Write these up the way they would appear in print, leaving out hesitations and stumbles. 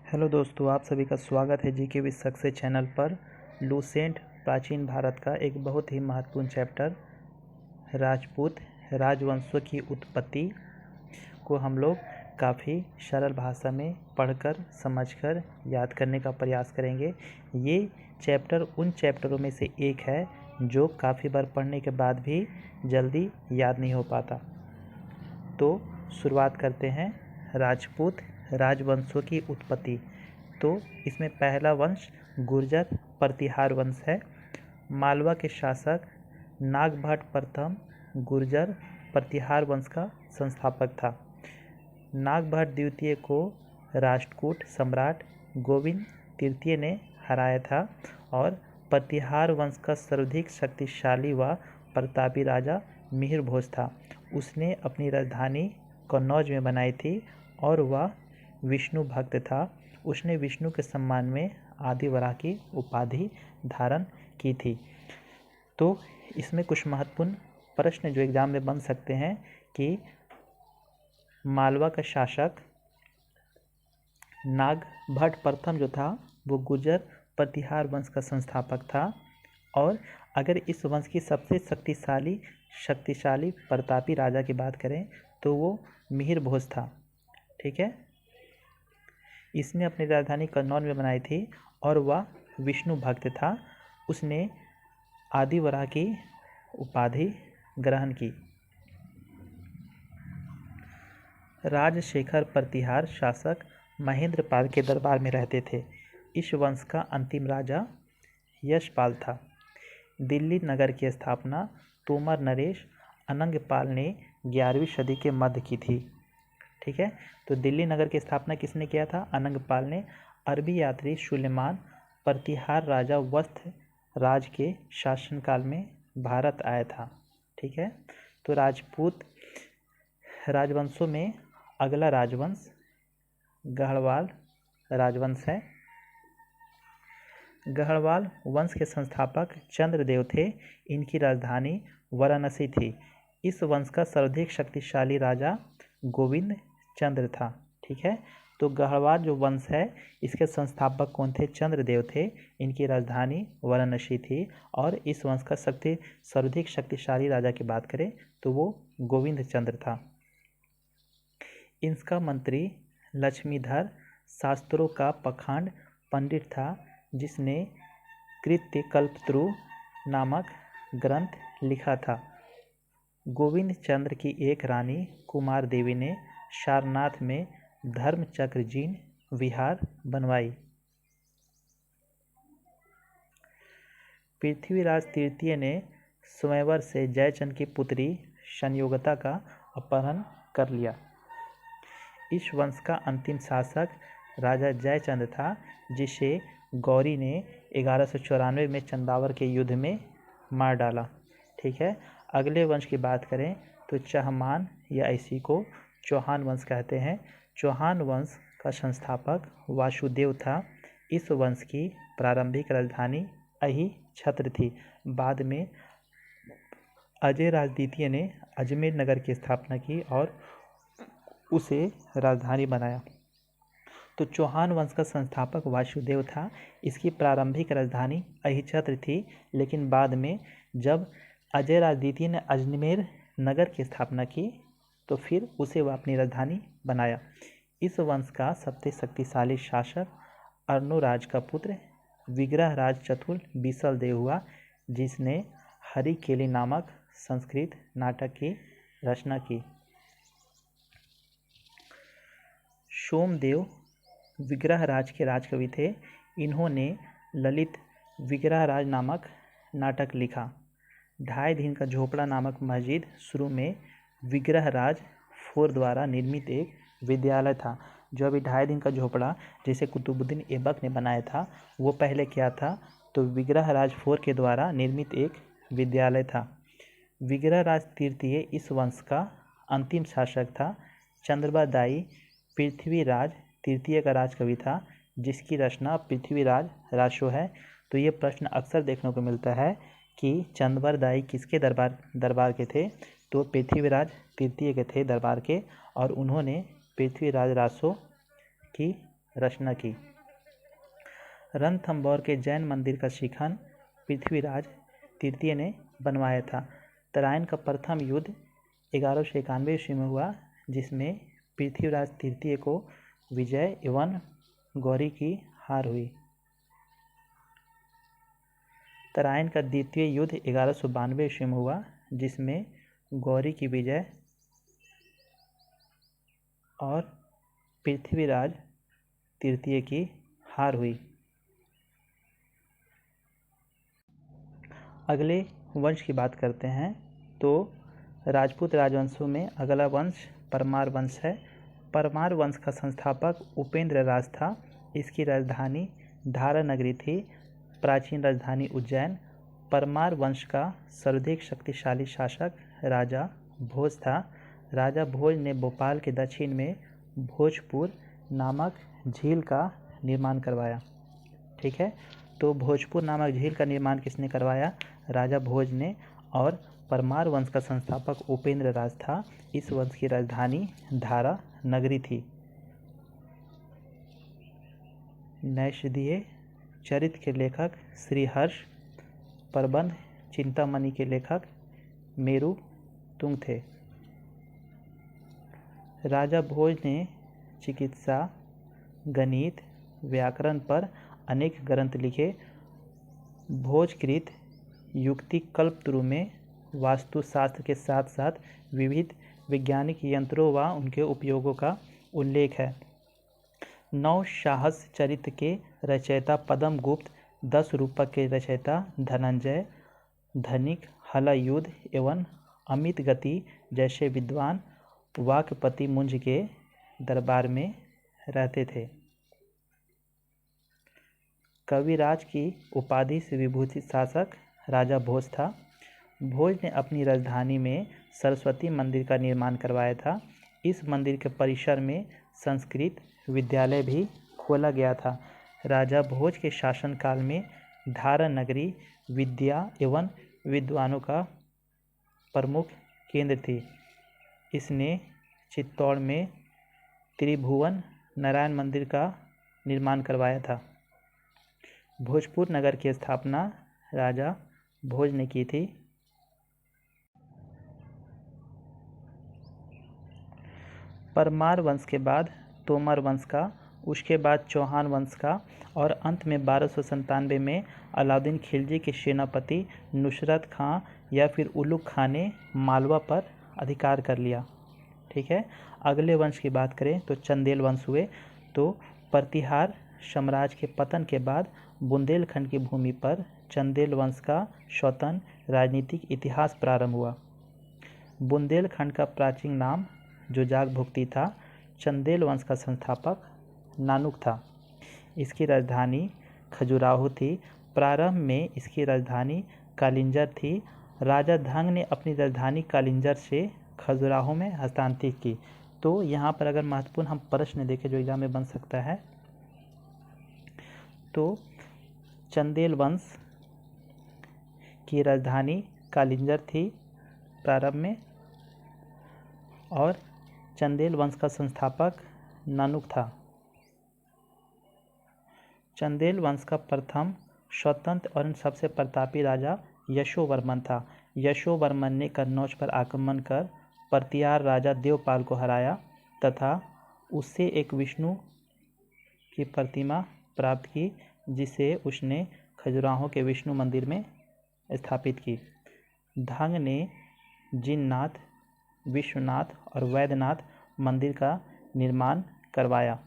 Hello दोस्तों, आप सभी का स्वागत है जीके विद सक्सेस चैनल पर। लूसेंट प्राचीन भारत का एक बहुत ही महत्वपूर्ण चैप्टर राजपूत राजवंशों की उत्पत्ति को हम लोग काफ़ी सरल भाषा में पढ़कर समझकर याद करने का प्रयास करेंगे। ये चैप्टर उन चैप्टरों में से एक है जो काफ़ी बार पढ़ने के बाद भी जल्दी याद नहीं हो पाता। तो शुरुआत करते हैं। राजपूत राजवंशों की उत्पत्ति। तो इसमें पहला वंश गुर्जर प्रतिहार वंश है। मालवा के शासक नागभट्ट प्रथम गुर्जर प्रतिहार वंश का संस्थापक था। नागभट्ट द्वितीय को राष्ट्रकूट सम्राट गोविंद तृतीय ने हराया था और प्रतिहार वंश का सर्वाधिक शक्तिशाली व प्रतापी राजा मिहिर भोज था। उसने अपनी राजधानी कन्नौज में बनाई थी और वह विष्णु भक्त था। उसने विष्णु के सम्मान में आदिवराह की उपाधि धारण की थी। तो इसमें कुछ महत्वपूर्ण प्रश्न जो एग्जाम में बन सकते हैं कि मालवा का शासक नागभट्ट प्रथम जो था वो गुर्जर प्रतिहार वंश का संस्थापक था, और अगर इस वंश की सबसे शक्तिशाली प्रतापी राजा की बात करें तो वो मिहिर भोज था। ठीक है, इसने अपनी राजधानी कन्नौज में बनाई थी और वह विष्णु भक्त था। उसने आदिवराह की उपाधि ग्रहण की। राजशेखर प्रतिहार शासक महेंद्रपाल के दरबार में रहते थे। इस वंश का अंतिम राजा यशपाल था। दिल्ली नगर की स्थापना तोमर नरेश अनंगपाल ने 11वीं सदी के मध्य की थी। ठीक है, तो दिल्ली नगर की स्थापना किसने किया था? अनंगपाल ने। अरबी यात्री सुलेमान प्रतिहार राजा वत्स राज के शासनकाल में भारत आया था। ठीक है, तो राजपूत राजवंशों में अगला राजवंश गढ़वाल राजवंश है। गढ़वाल वंश के संस्थापक चंद्रदेव थे। इनकी राजधानी वाराणसी थी। इस वंश का सर्वाधिक शक्तिशाली राजा गोविंद चंद्र था। ठीक है, तो गढ़वाल जो वंश है इसके संस्थापक कौन थे? चंद्रदेव थे। इनकी राजधानी वाराणसी थी और इस वंश का सर्वाधिक शक्तिशाली राजा की बात करें तो वो गोविंद चंद्र था। इसका मंत्री लक्ष्मीधर शास्त्रों का पखंड पंडित था, जिसने कृत्य कल्पत्रु नामक ग्रंथ लिखा था। गोविंद चंद्र की एक रानी कुमार देवी ने सारनाथ में धर्मचक्र जीन विहार बनवाई। पृथ्वीराज तृतीय ने स्वयंवर से जयचंद की पुत्री संयोगता का अपहरण कर लिया। इस वंश का अंतिम शासक राजा जयचंद था, जिसे गौरी ने 1194 में चंदावर के युद्ध में मार डाला। ठीक है, अगले वंश की बात करें तो चहमान या इसी को चौहान वंश कहते हैं। चौहान वंश का संस्थापक वासुदेव था। इस वंश की प्रारंभिक राजधानी अहि छत्र थी। बाद में अजयराज द्वितीय ने अजमेर नगर की स्थापना की और उसे राजधानी बनाया। तो चौहान वंश का संस्थापक वासुदेव था। इसकी प्रारंभिक राजधानी अहिछत्र थी, लेकिन बाद में जब अजयराज द्वितीय ने अजमेर नगर की स्थापना की तो फिर उसे वह अपनी राजधानी बनाया। इस वंश का सबसे शक्तिशाली शासक अर्णोराज का पुत्र विग्रहराज चतुर बीसल देव हुआ, जिसने हरिकेली नामक संस्कृत नाटक की रचना की। सोमदेव विग्रहराज के राजकवि थे। इन्होंने ललित विग्रहराज नामक नाटक लिखा। 2.5 दिन का झोपड़ा नामक मस्जिद शुरू में विग्रहराज फोर द्वारा निर्मित एक विद्यालय था। जो अभी 2.5 दिन का झोपड़ा जिसे कुतुबुद्दीन ऐबक ने बनाया था, वो पहले क्या था? तो विग्रहराज फोर के द्वारा निर्मित एक विद्यालय था। विग्रहराज तृतीय इस वंश का अंतिम शासक था। चंद्रबादाई पृथ्वीराज तृतीय का राजकवि था, जिसकी रचना पृथ्वीराज रासो है। तो ये प्रश्न अक्सर देखने को मिलता है कि चंद्रबादाई किसके दरबार के थे? तो पृथ्वीराज तृतीय के थे दरबार के, और उन्होंने पृथ्वीराज रासो की रचना की। रणथंभौर के जैन मंदिर का शिखन पृथ्वीराज तृतीय ने बनवाया था। तराइन का प्रथम युद्ध 1191 ईस्वी में हुआ, जिसमें पृथ्वीराज तृतीय को विजय एवं गौरी की हार हुई। तराइन का द्वितीय युद्ध 1192 ईस्वी में हुआ, जिसमें गौरी की विजय और पृथ्वीराज तृतीय की हार हुई। अगले वंश की बात करते हैं तो राजपूत राजवंशों में अगला वंश परमार वंश है। परमार वंश का संस्थापक उपेंद्र राज था। इसकी राजधानी धारा नगरी थी, प्राचीन राजधानी उज्जैन। परमार वंश का सर्वाधिक शक्तिशाली शासक राजा भोज था। राजा भोज ने भोपाल के दक्षिण में भोजपुर नामक झील का निर्माण करवाया। ठीक है, तो भोजपुर नामक झील का निर्माण किसने करवाया? राजा भोज ने। और परमार वंश का संस्थापक उपेंद्र राज था। इस वंश की राजधानी धारा नगरी थी। नैषधीय चरित्र के लेखक श्रीहर्ष, प्रबंध चिंतामणि के लेखक मेरु तुंग थे। राजा भोज ने चिकित्सा, गणित, व्याकरण पर अनेक ग्रंथ लिखे। भोजकृत युक्ति कल्पतरु में वास्तुशास्त्र के साथ साथ विविध वैज्ञानिक यंत्रों व उनके उपयोगों का उल्लेख है। नौ साहस चरित्र के रचयिता पद्म गुप्त, 10 रूपक के रचयिता धनंजय, धनिक, हलायुद्ध एवं अमित गति जैसे विद्वान वाक्पति मुंज के दरबार में रहते थे। कविराज की उपाधि से विभूषित शासक राजा भोज था। भोज ने अपनी राजधानी में सरस्वती मंदिर का निर्माण करवाया था। इस मंदिर के परिसर में संस्कृत विद्यालय भी खोला गया था। राजा भोज के शासनकाल में धारा नगरी विद्या एवं विद्वानों का प्रमुख केंद्र थी। इसने चित्तौड़ में त्रिभुवन नारायण मंदिर का निर्माण करवाया था। भोजपुर नगर की स्थापना राजा भोज ने की थी। परमार वंश के बाद तोमर वंश का, उसके बाद चौहान वंश का और अंत में 1297 में अलाउद्दीन खिलजी के सेनापति नुसरत खां या फिर उलुग खां ने मालवा पर अधिकार कर लिया। ठीक है, अगले वंश की बात करें तो चंदेल वंश हुए। तो प्रतिहार साम्राज्य के पतन के बाद बुंदेलखंड की भूमि पर चंदेल वंश का स्वतंत्र राजनीतिक इतिहास प्रारंभ हुआ। बुंदेलखंड का प्राचीन नाम जोजाग भुक्ती था। चंदेल वंश का संस्थापक नानुक था। इसकी राजधानी खजुराहो थी। प्रारंभ में इसकी राजधानी कालिंजर थी। राजा धंग ने अपनी राजधानी कालिंजर से खजुराहो में हस्तांतरित की। तो यहाँ पर अगर महत्वपूर्ण हम प्रश्न देखें जो एग्जाम में बन सकता है, तो चंदेल वंश की राजधानी कालिंजर थी प्रारंभ में, और चंदेल वंश का संस्थापक नानुक था। चंदेल वंश का प्रथम स्वतंत्र और सबसे प्रतापी राजा यशोवर्मन था। यशोवर्मन ने कन्नौज पर आक्रमण कर प्रतिहार राजा देवपाल को हराया तथा उससे एक विष्णु की प्रतिमा प्राप्त की, जिसे उसने खजुराहो के विष्णु मंदिर में स्थापित की। धंग ने जिननाथ, विश्वनाथ और वैद्यनाथ मंदिर का निर्माण करवाया।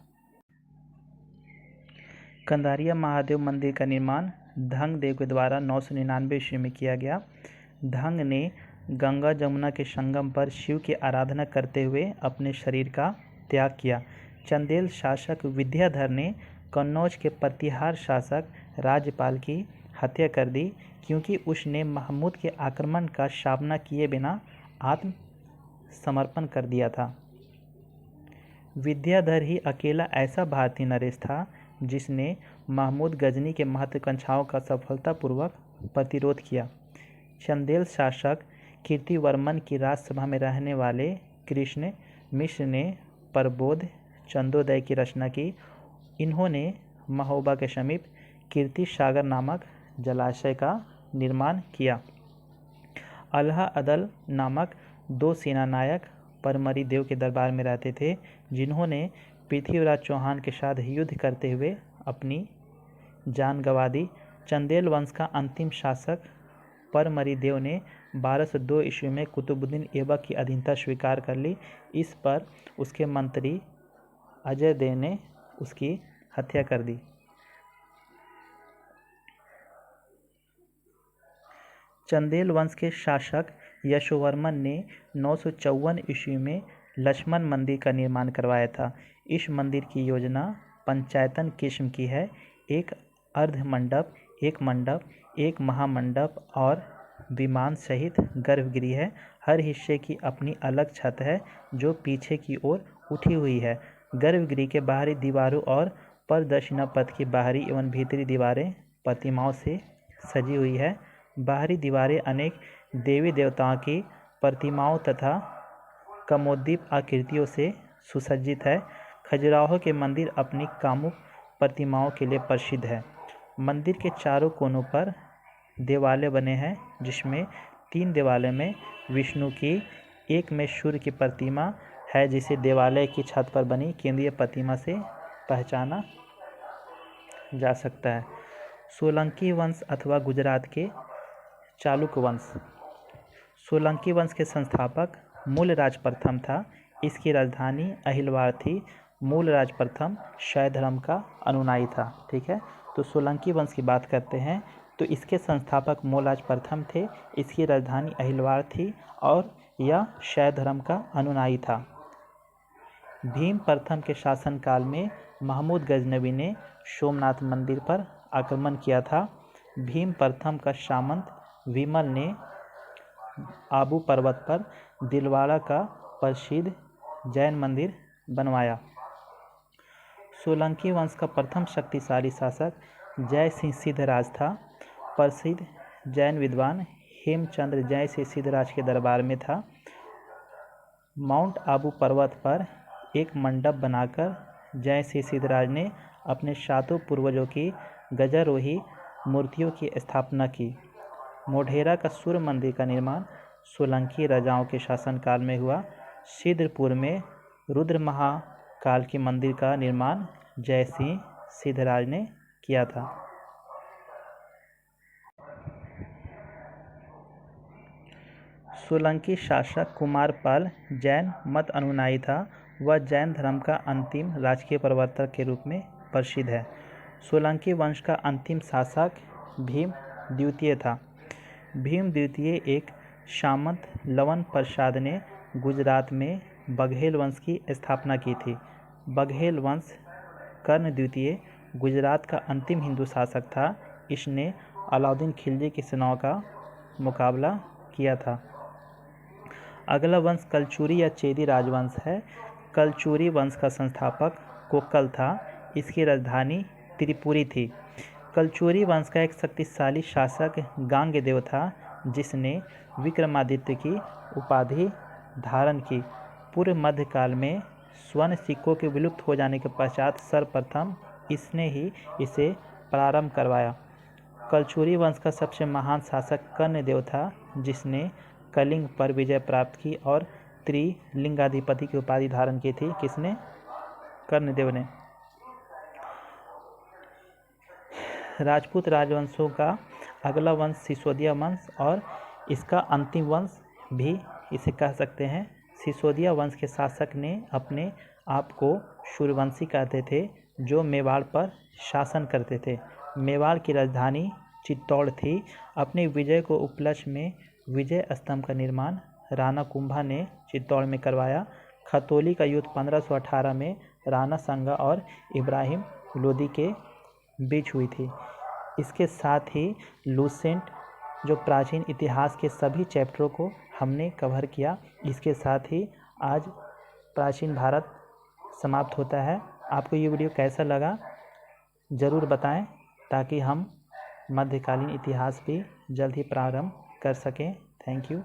कंदारिया महादेव मंदिर का निर्माण धंग देव के द्वारा 999 ईस्वी में किया गया। धंग ने गंगा जमुना के संगम पर शिव की आराधना करते हुए अपने शरीर का त्याग किया। चंदेल शासक विद्याधर ने कन्नौज के प्रतिहार शासक राज्यपाल की हत्या कर दी, क्योंकि उसने महमूद के आक्रमण का सामना किए बिना आत्मसमर्पण कर दिया था। विद्याधर ही अकेला ऐसा भारतीय नरेश था जिसने महमूद गजनी के महत्वाकांक्षाओं का सफलतापूर्वक प्रतिरोध किया। चंदेल शासक कीर्तिवर्मन की राजसभा में रहने वाले कृष्ण मिश्र ने प्रबोध चंदोदय की रचना की। इन्होंने महोबा के समीप कीर्ति सागर नामक जलाशय का निर्माण किया। अल्लाह अदल नामक 2 सेनानायक परमरी देव के दरबार में रहते थे, जिन्होंने पृथ्वीराज चौहान के साथ युद्ध करते हुए अपनी जान गंवा दी। चंदेल वंश का अंतिम शासक परमरी देव ने 1202 ईस्वी में कुतुबुद्दीन ऐबक की अधीनता स्वीकार कर ली। इस पर उसके मंत्री अजय देव ने उसकी हत्या कर दी। चंदेल वंश के शासक यशोवर्मन ने 954 ईस्वी में लक्ष्मण मंदिर का निर्माण करवाया था। इस मंदिर की योजना पंचायतन किस्म की है। एक अर्ध मंडप, एक मंडप, एक महामंडप और विमान सहित गर्भगृह है। हर हिस्से की अपनी अलग छत है जो पीछे की ओर उठी हुई है। गर्भगृह के बाहरी दीवारों और प्रदक्षिणा पथ की बाहरी एवं भीतरी दीवारें प्रतिमाओं से सजी हुई है। बाहरी दीवारें अनेक देवी देवताओं की प्रतिमाओं तथा कमोद्दीप आकृतियों से सुसज्जित है। खजुराहो के मंदिर अपनी कामुक प्रतिमाओं के लिए प्रसिद्ध है। मंदिर के चारों कोनों पर देवालय बने हैं, जिसमें 3 देवालय में विष्णु की, एक में सूर्य की प्रतिमा है जिसे देवालय की छत पर बनी केंद्रीय प्रतिमा से पहचाना जा सकता है। सोलंकी वंश अथवा गुजरात के चालुक्य वंश। सोलंकी वंश के संस्थापक मूलराज प्रथम था। इसकी राजधानी अहिलवाड़ थी। मूलराज प्रथम शैव धर्म का अनुयायी था। ठीक है, तो सोलंकी वंश की बात करते हैं तो इसके संस्थापक मूलराज प्रथम थे। इसकी राजधानी अहिलवाड़ थी और यह शैव धर्म का अनुयायी था। भीम प्रथम के शासनकाल में महमूद गजनवी ने सोमनाथ मंदिर पर आक्रमण किया था। भीम प्रथम का सामंत विमल ने आबू पर्वत पर दिलवाड़ा का प्रसिद्ध जैन मंदिर बनवाया। सोलंकी वंश का प्रथम शक्तिशाली शासक जय सिंह सिद्धराज था। प्रसिद्ध जैन विद्वान हेमचंद्र जय सिंह सिद्धराज के दरबार में था। माउंट आबू पर्वत पर एक मंडप बनाकर जय सिंह सिद्धराज ने अपने 7 पूर्वजों की गजारोही मूर्तियों की स्थापना की। मोढेरा का सूर्य मंदिर का निर्माण सोलंकी राजाओं के शासनकाल में हुआ। सिद्धपुर में रुद्र महाकाल के मंदिर का निर्माण जय सिंह सिद्धराज ने किया था। सोलंकी शासक कुमारपाल जैन मत अनुयायी था। वह जैन धर्म का अंतिम राजकीय प्रवर्तक के रूप में प्रसिद्ध है। सोलंकी वंश का अंतिम शासक भीम द्वितीय था। भीम द्वितीय एक सामंत लवन प्रसाद ने गुजरात में बघेल वंश की स्थापना की थी। बघेल वंश कर्ण द्वितीय गुजरात का अंतिम हिंदू शासक था। इसने अलाउद्दीन खिलजी की सेनाओं का मुकाबला किया था। अगला वंश कलचुरी या चेदी राजवंश है। कलचुरी वंश का संस्थापक कोक्कल था। इसकी राजधानी त्रिपुरी थी। कलचुरी वंश का एक शक्तिशाली शासक गांगदेव था, जिसने विक्रमादित्य की उपाधि धारण की। पूर्व मध्यकाल में स्वर्ण सिक्कों के विलुप्त हो जाने के पश्चात सर्वप्रथम इसने ही इसे प्रारंभ करवाया। कलचुरी वंश का सबसे महान शासक कर्णदेव था, जिसने कलिंग पर विजय प्राप्त की और त्रिलिंगाधिपति की उपाधि धारण की थी। किसने? कर्णदेव ने। राजपूत राजवंशों का अगला वंश सिसोदिया वंश और इसका अंतिम वंश भी इसे कह सकते हैं। सिसोदिया वंश के शासक ने अपने आप को सूर्यवंशी कहते थे, जो मेवाड़ पर शासन करते थे। मेवाड़ की राजधानी चित्तौड़ थी। अपनी विजय को उपलक्ष्य में विजय स्तंभ का निर्माण राणा कुंभा ने चित्तौड़ में करवाया। खतौली का युद्ध 1518 में राणा संगा और इब्राहिम लोदी के बीच हुई थी। इसके साथ ही लूसेंट जो प्राचीन इतिहास के सभी चैप्टरों को हमने कवर किया। इसके साथ ही आज प्राचीन भारत समाप्त होता है। आपको ये वीडियो कैसा लगा ज़रूर बताएं, ताकि हम मध्यकालीन इतिहास भी जल्द ही प्रारंभ कर सकें। Thank you.